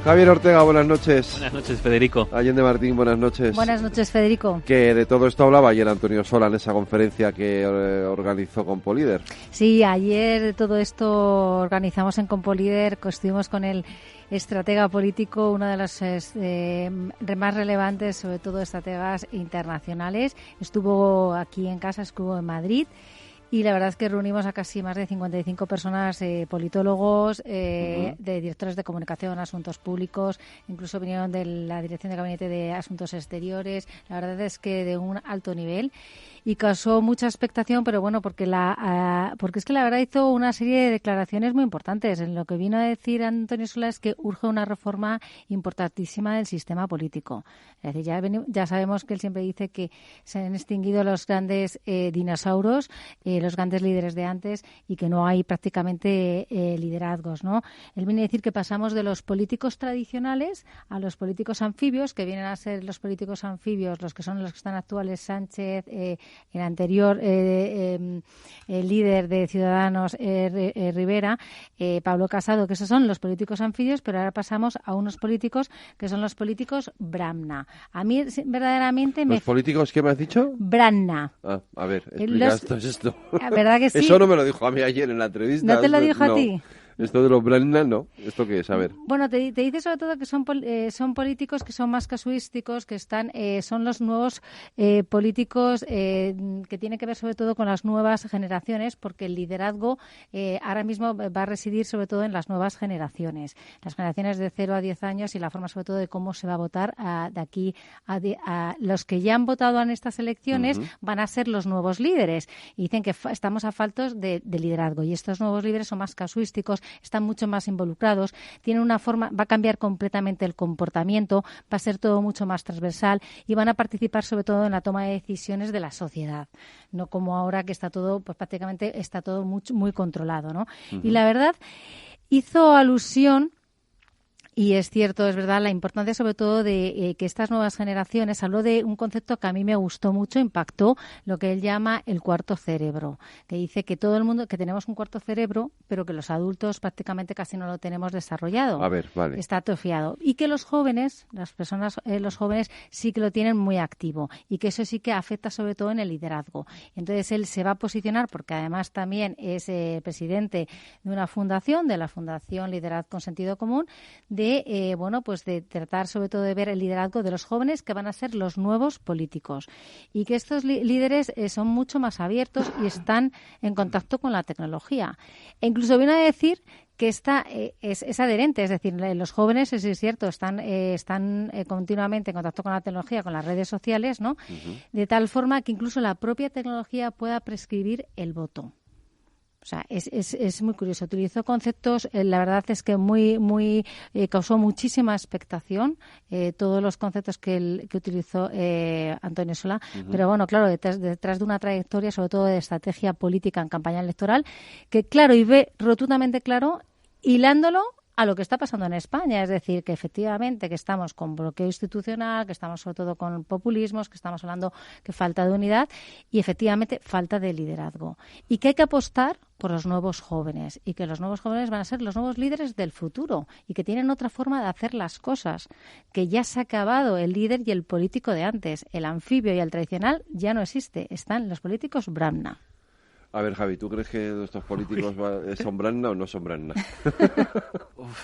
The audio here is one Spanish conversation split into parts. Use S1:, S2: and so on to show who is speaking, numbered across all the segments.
S1: Javier Ortega, buenas noches.
S2: Buenas noches, Federico.
S1: Allende Martín, buenas noches.
S3: Buenas noches, Federico.
S1: Que de todo esto hablaba ayer Antonio Sola en esa conferencia que organizó Compolider.
S3: Sí, ayer de todo esto organizamos en Compolider, estuvimos con el estratega político, uno de los más relevantes, sobre todo estrategas internacionales. Estuvo aquí en casa, estuvo en Madrid. Y la verdad es que reunimos a casi más de 55 personas, politólogos, de directores de comunicación, asuntos públicos, incluso vinieron de la Dirección de Gabinete de Asuntos Exteriores. La verdad es que de un alto nivel. Y causó mucha expectación, pero bueno, porque es que la verdad hizo una serie de declaraciones muy importantes. En lo que vino a decir Antonio Sola es que urge una reforma importantísima del sistema político. Es decir, ya sabemos que él siempre dice que se han extinguido los grandes dinosaurios, los grandes líderes de antes, y que no hay prácticamente liderazgos, ¿no? Él viene a decir que pasamos de los políticos tradicionales a los políticos anfibios, que vienen a ser los políticos anfibios, los que están actuales, Sánchez, el anterior líder de Ciudadanos, Rivera, Pablo Casado, que esos son los políticos anfibios, pero ahora pasamos a unos políticos que son los políticos Bramna. A mí verdaderamente
S1: ¿Los políticos qué me has dicho?
S3: Bramna.
S1: Ah, a ver, explica esto.
S3: ¿Verdad que sí?
S1: Eso no me lo dijo a mí ayer en la entrevista.
S3: ¿No te lo dijo a ti?
S1: Esto de los Bramna, no. ¿Esto qué es? A ver.
S3: Bueno, te dice sobre todo que son políticos que son más casuísticos, que son los nuevos políticos que tienen que ver sobre todo con las nuevas generaciones, porque el liderazgo ahora mismo va a residir sobre todo en las nuevas generaciones. Las generaciones de 0 a 10 años y la forma sobre todo de cómo se va a votar de aquí a los que ya han votado en estas elecciones van a ser los nuevos líderes. Y dicen que estamos a faltos de liderazgo. Y estos nuevos líderes son más casuísticos, están mucho más involucrados, tienen una forma, va a cambiar completamente el comportamiento, va a ser todo mucho más transversal y van a participar sobre todo en la toma de decisiones de la sociedad, no como ahora que está todo, pues prácticamente está todo muy controlado, ¿no? Y la verdad, hizo alusión. Y es cierto, es verdad, la importancia sobre todo de que estas nuevas generaciones, habló de un concepto que a mí me gustó mucho, impactó, lo que él llama el cuarto cerebro, que dice que todo el mundo, que tenemos un cuarto cerebro, pero que los adultos prácticamente casi no lo tenemos desarrollado.
S1: A ver, vale.
S3: Está atrofiado. Y que los jóvenes, los jóvenes sí que lo tienen muy activo y que eso sí que afecta sobre todo en el liderazgo. Entonces él se va a posicionar, porque además también es presidente de una fundación, de la Fundación Liderazgo con Sentido Común, de tratar sobre todo de ver el liderazgo de los jóvenes que van a ser los nuevos políticos y que estos líderes son mucho más abiertos y están en contacto con la tecnología. E incluso viene a decir que es adherente, es decir, los jóvenes, es cierto, están continuamente en contacto con la tecnología, con las redes sociales, ¿no? De tal forma que incluso la propia tecnología pueda prescribir el voto. O sea, es muy curioso. Utilizó conceptos, la verdad es que causó muchísima expectación todos los conceptos que utilizó Antonio Sola. Pero bueno, claro, detrás de una trayectoria, sobre todo de estrategia política en campaña electoral, que claro, y ve rotundamente claro, hilándolo a lo que está pasando en España, es decir, que efectivamente que estamos con bloqueo institucional, que estamos sobre todo con populismos, que estamos hablando que falta de unidad y efectivamente falta de liderazgo. Y que hay que apostar por los nuevos jóvenes y que los nuevos jóvenes van a ser los nuevos líderes del futuro y que tienen otra forma de hacer las cosas, que ya se ha acabado el líder y el político de antes. El anfibio y el tradicional ya no existe, están los políticos Bramna.
S1: A ver, Javi, ¿tú crees que estos políticos son Bramna o no son Bramna?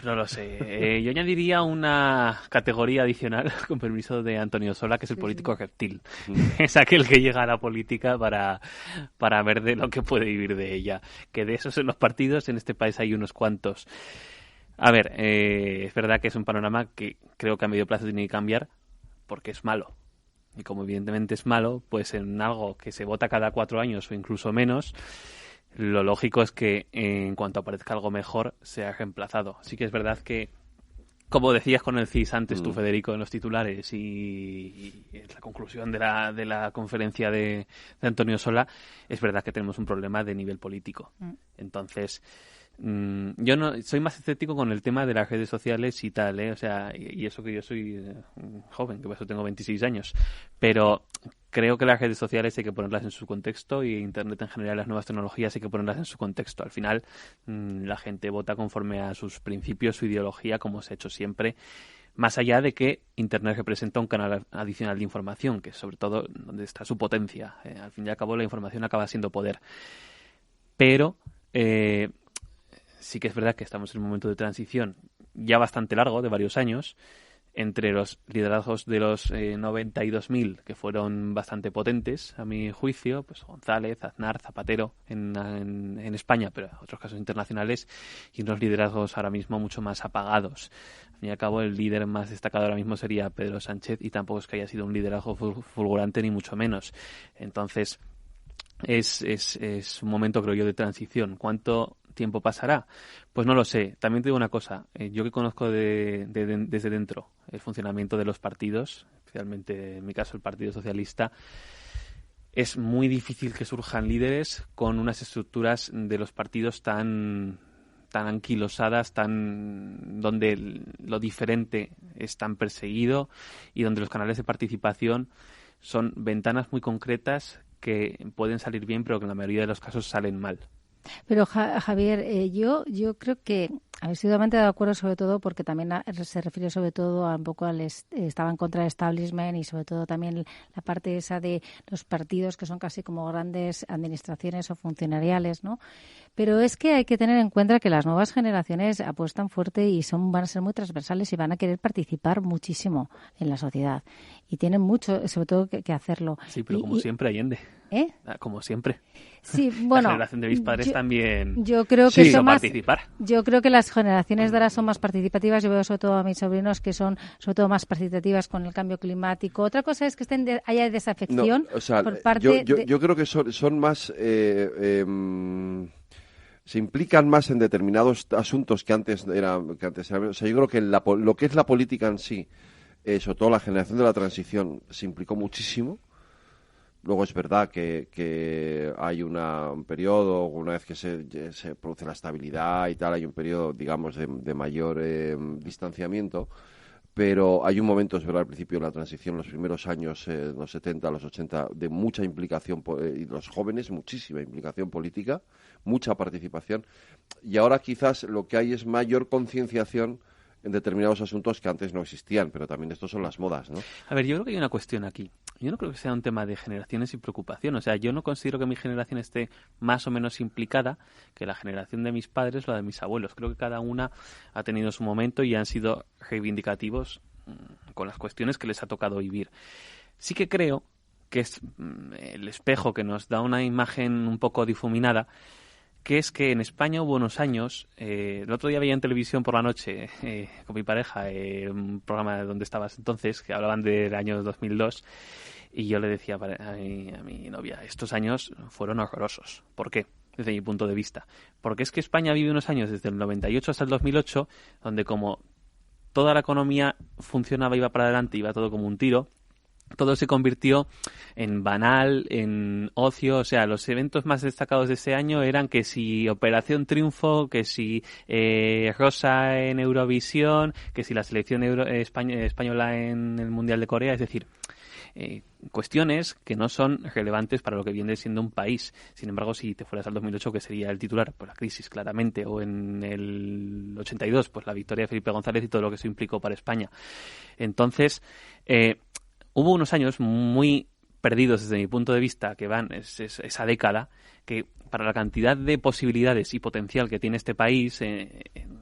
S2: No lo sé. Yo añadiría una categoría adicional, con permiso de Antonio Sola, que es el político reptil. Es aquel que llega a la política para ver de lo que puede vivir de ella. Que de esos en los partidos en este país hay unos cuantos. A ver, es verdad que es un panorama que creo que a medio plazo tiene que cambiar porque es malo. Y como evidentemente es malo, pues en algo que se vota cada 4 años o incluso menos, lo lógico es que en cuanto aparezca algo mejor sea reemplazado. Sí que es verdad que, como decías con el CIS antes tú, Federico, en los titulares y en la conclusión de la conferencia de Antonio Sola, es verdad que tenemos un problema de nivel político. Entonces, Yo no soy más escéptico con el tema de las redes sociales y tal, o sea, y eso que yo soy joven, que por eso tengo 26 años, pero creo que las redes sociales hay que ponerlas en su contexto y Internet en general, las nuevas tecnologías hay que ponerlas en su contexto. Al final, la gente vota conforme a sus principios, su ideología, como se ha hecho siempre, más allá de que Internet representa un canal adicional de información, que es sobre todo donde está su potencia. Al fin y al cabo, la información acaba siendo poder. Pero sí que es verdad que estamos en un momento de transición ya bastante largo, de varios años, entre los liderazgos de los 92.000, que fueron bastante potentes, a mi juicio, pues González, Aznar, Zapatero en España, pero en otros casos internacionales, y unos liderazgos ahora mismo mucho más apagados. Al fin y al cabo, el líder más destacado ahora mismo sería Pedro Sánchez, y tampoco es que haya sido un liderazgo fulgurante, ni mucho menos. Entonces, es un momento, creo yo, de transición. ¿Cuánto tiempo pasará? Pues no lo sé. También te digo una cosa. Yo que conozco desde dentro el funcionamiento de los partidos, especialmente en mi caso el Partido Socialista, es muy difícil que surjan líderes con unas estructuras de los partidos tan anquilosadas, donde lo diferente es tan perseguido y donde los canales de participación son ventanas muy concretas que pueden salir bien, pero que en la mayoría de los casos salen mal.
S3: Pero Javier, yo creo que estoy totalmente de acuerdo, sobre todo porque también se refiere sobre todo a un poco estaba en contra del establishment y sobre todo también la parte esa de los partidos que son casi como grandes administraciones o funcionariales, ¿no? Pero es que hay que tener en cuenta que las nuevas generaciones apuestan fuerte y van a ser muy transversales y van a querer participar muchísimo en la sociedad y tienen mucho, sobre todo, que hacerlo.
S2: Sí, pero como siempre, Allende. Como siempre.
S3: Sí, bueno.
S2: La generación de mis padres también
S3: yo creo que
S2: quiso participar.
S3: Yo creo que las generaciones de ahora son más participativas. Yo veo sobre todo a mis sobrinos que son sobre todo más participativas con el cambio climático. Otra cosa es que haya desafección por parte
S1: yo creo que son más... se implican más en determinados asuntos que antes era. O sea, yo creo que lo que es la política en sí, sobre todo la generación de la transición, se implicó muchísimo. Luego es verdad que hay un periodo, una vez que se produce la estabilidad y tal, hay un periodo, digamos, de mayor distanciamiento. Pero hay un momento, es verdad, al principio de la transición, los primeros años, los 70, los 80, de mucha implicación, y los jóvenes, muchísima implicación política, mucha participación. Y ahora quizás lo que hay es mayor concienciación en determinados asuntos que antes no existían, pero también estos son las modas, ¿no?
S2: A ver, yo creo que hay una cuestión aquí. Yo no creo que sea un tema de generaciones y preocupación. O sea, yo no considero que mi generación esté más o menos implicada que la generación de mis padres o la de mis abuelos. Creo que cada una ha tenido su momento y han sido reivindicativos con las cuestiones que les ha tocado vivir. Sí que creo que es el espejo que nos da una imagen un poco difuminada, que es que en España hubo unos años, el otro día veía en televisión por la noche con mi pareja un programa donde estabas entonces, que hablaban del año 2002, y yo le decía a mi novia, estos años fueron horrorosos. ¿Por qué? Desde mi punto de vista. Porque es que España vive unos años desde el 98 hasta el 2008, donde como toda la economía funcionaba, iba para adelante, iba todo como un tiro, todo se convirtió en banal, en ocio. O sea, los eventos más destacados de ese año eran que si Operación Triunfo, que si Rosa en Eurovisión, que si la selección española en el Mundial de Corea. Es decir, cuestiones que no son relevantes para lo que viene siendo un país. Sin embargo, si te fueras al 2008, que sería el titular, pues la crisis, claramente, o en el 82, pues la victoria de Felipe González y todo lo que eso implicó para España. Entonces, hubo unos años muy perdidos desde mi punto de vista, que van esa década, que para la cantidad de posibilidades y potencial que tiene este país en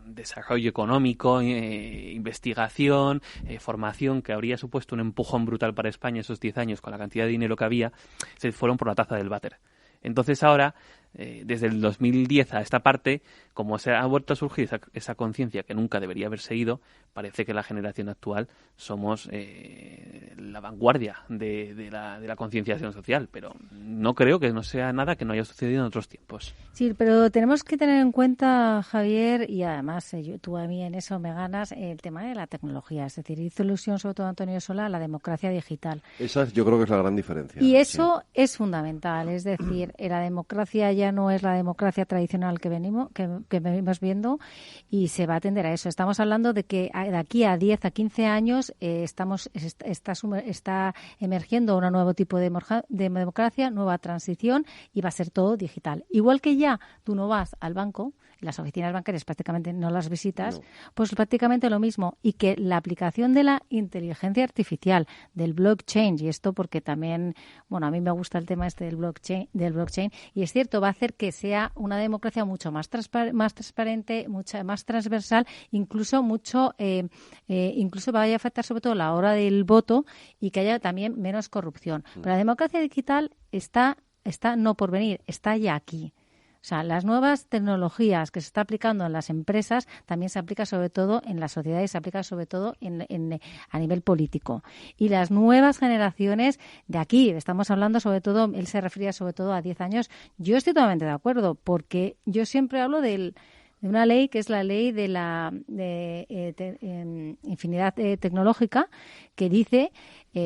S2: desarrollo económico, investigación, formación, que habría supuesto un empujón brutal para España esos 10 años con la cantidad de dinero que había, se fueron por la taza del váter. Entonces ahora, desde el 2010 a esta parte, como se ha vuelto a surgir esa conciencia que nunca debería haberse ido, parece que la generación actual somos la vanguardia de la concienciación social, pero no creo que no sea nada que no haya sucedido en otros tiempos.
S3: Sí, pero tenemos que tener en cuenta, Javier, y además tú a mí en eso me ganas, el tema de la tecnología. Es decir, hizo ilusión sobre todo Antonio Sola a la democracia digital.
S1: Esa yo creo que es la gran diferencia.
S3: Y eso es fundamental, es decir, la democracia ya no es la democracia tradicional que venimos viendo, y se va a atender a eso. Estamos hablando de que de aquí a 10 a 15 años está emergiendo un nuevo tipo de democracia, nueva transición, y va a ser todo digital. Igual que ya tú no vas al banco, las oficinas bancarias prácticamente no las visitas, pues prácticamente lo mismo, y que la aplicación de la inteligencia artificial, del blockchain, y esto porque también, bueno, a mí me gusta el tema este del blockchain, y es cierto, va a hacer que sea una democracia mucho más transparente, mucho más transversal, incluso vaya a afectar sobre todo la hora del voto, y que haya también menos corrupción. Pero la democracia digital está no por venir, está ya aquí. O sea, las nuevas tecnologías que se está aplicando en las empresas también se aplica sobre todo en las sociedades, se aplica sobre todo a nivel político. Y las nuevas generaciones de aquí, estamos hablando sobre todo, él se refería sobre todo a 10 años, yo estoy totalmente de acuerdo, porque yo siempre hablo de una ley que es la ley de la infinidad tecnológica, que dice